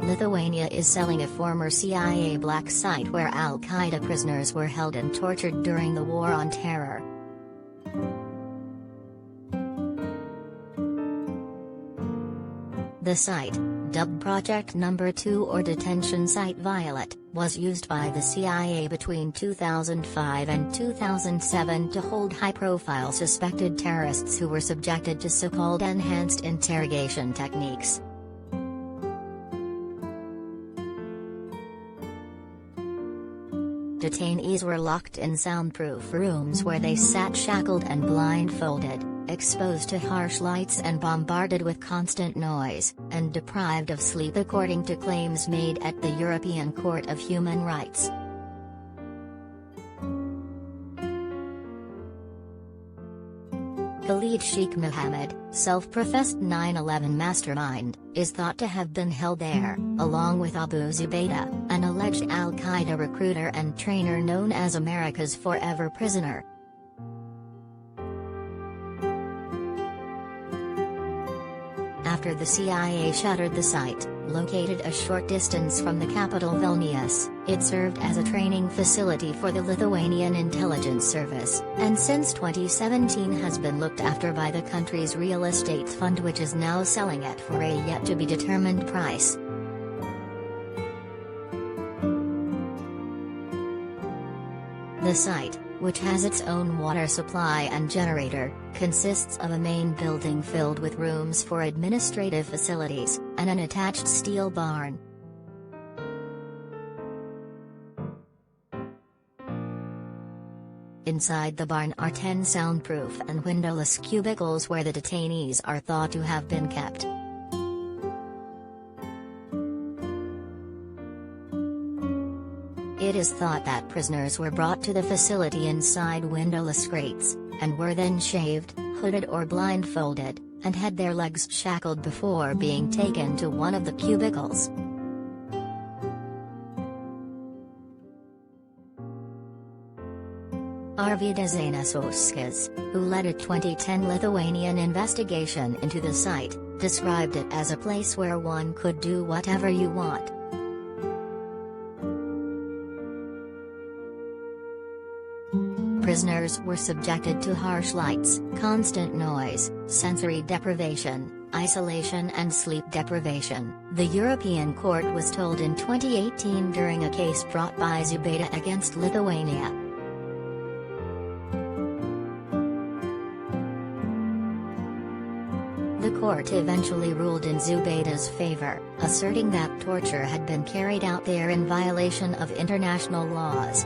Lithuania is selling a former CIA black site where Al-Qaeda prisoners were held and tortured during the War on Terror. The site, dubbed Project No. 2 or Detention Site Violet, was used by the CIA between 2005 and 2007 to hold high-profile suspected terrorists who were subjected to so-called enhanced interrogation techniques. Detainees were locked in soundproof rooms where they sat shackled and blindfolded, exposed to harsh lights and bombarded with constant noise, and deprived of sleep according to claims made at the European Court of Human Rights. Khalid Sheikh Mohammed, self-professed 9/11 mastermind, is thought to have been held there, along with Abu Zubaydah, an alleged Al-Qaeda recruiter and trainer known as America's Forever Prisoner. After the CIA shuttered the site, located a short distance from the capital Vilnius, it served as a training facility for the Lithuanian intelligence service, and since 2017 has been looked after by the country's real estate fund, which is now selling it for a yet-to-be-determined price. The site, which has its own water supply and generator, consists of a main building filled with rooms for administrative facilities, and an attached steel barn. Inside the barn are 10 soundproof and windowless cubicles where the detainees are thought to have been kept. It is thought that prisoners were brought to the facility inside windowless grates, and were then shaved, hooded or blindfolded, and had their legs shackled before being taken to one of the cubicles. Arvydas Zainauskas, who led a 2010 Lithuanian investigation into the site, described it as a place where one could do whatever you want. Prisoners were subjected to harsh lights, constant noise, sensory deprivation, isolation and sleep deprivation, the European Court was told in 2018 during a case brought by Zubaydah against Lithuania. The court eventually ruled in Zubaydah's favor, asserting that torture had been carried out there in violation of international laws.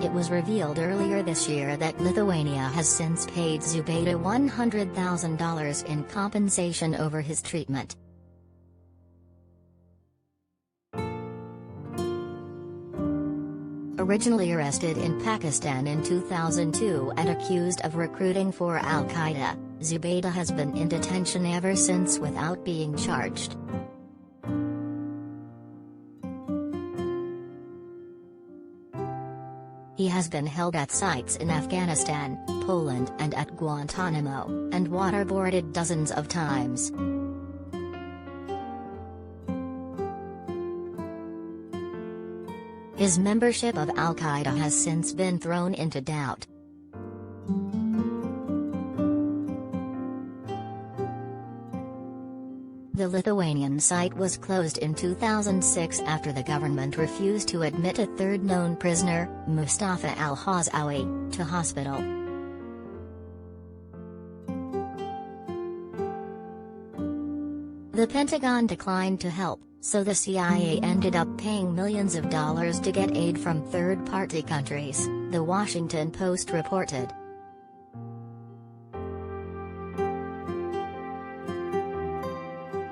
It was revealed earlier this year that Lithuania has since paid Zubaydah $100,000 in compensation over his treatment. Originally arrested in Pakistan in 2002 and accused of recruiting for Al-Qaeda, Zubaydah has been in detention ever since without being charged. He has been held at sites in Afghanistan, Poland and at Guantanamo, and waterboarded dozens of times. His membership of Al-Qaeda has since been thrown into doubt. The Lithuanian site was closed in 2006 after the government refused to admit a third known prisoner, Mustafa al-Hazawi, to hospital. The Pentagon declined to help, so the CIA ended up paying millions of dollars to get aid from third-party countries, The Washington Post reported.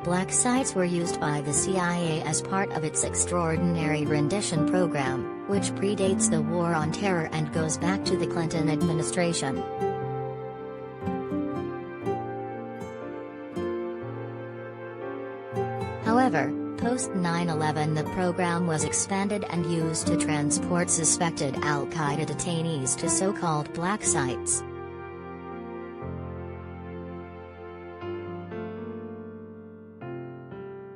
Black sites were used by the CIA as part of its extraordinary rendition program, which predates the War on Terror and goes back to the Clinton administration. However, post 9/11 the program was expanded and used to transport suspected Al-Qaeda detainees to so-called black sites.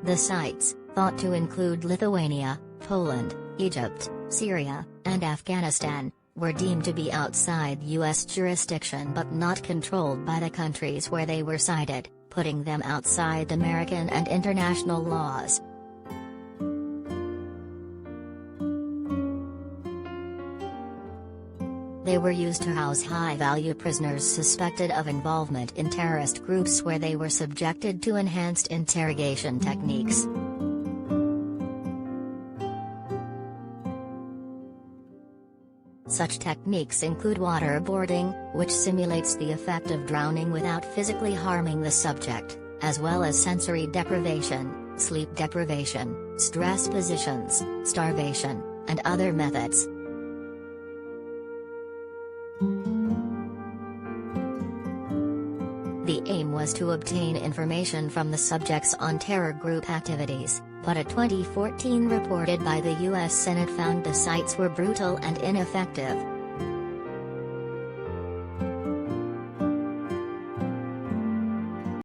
The sites, thought to include Lithuania, Poland, Egypt, Syria, and Afghanistan, were deemed to be outside U.S. jurisdiction but not controlled by the countries where they were sited, putting them outside American and international laws. They were used to house high-value prisoners suspected of involvement in terrorist groups where they were subjected to enhanced interrogation techniques. Such techniques include waterboarding, which simulates the effect of drowning without physically harming the subject, as well as sensory deprivation, sleep deprivation, stress positions, starvation, and other methods. The aim was to obtain information from the subjects on terror group activities, but a 2014 report by the U.S. Senate found the sites were brutal and ineffective.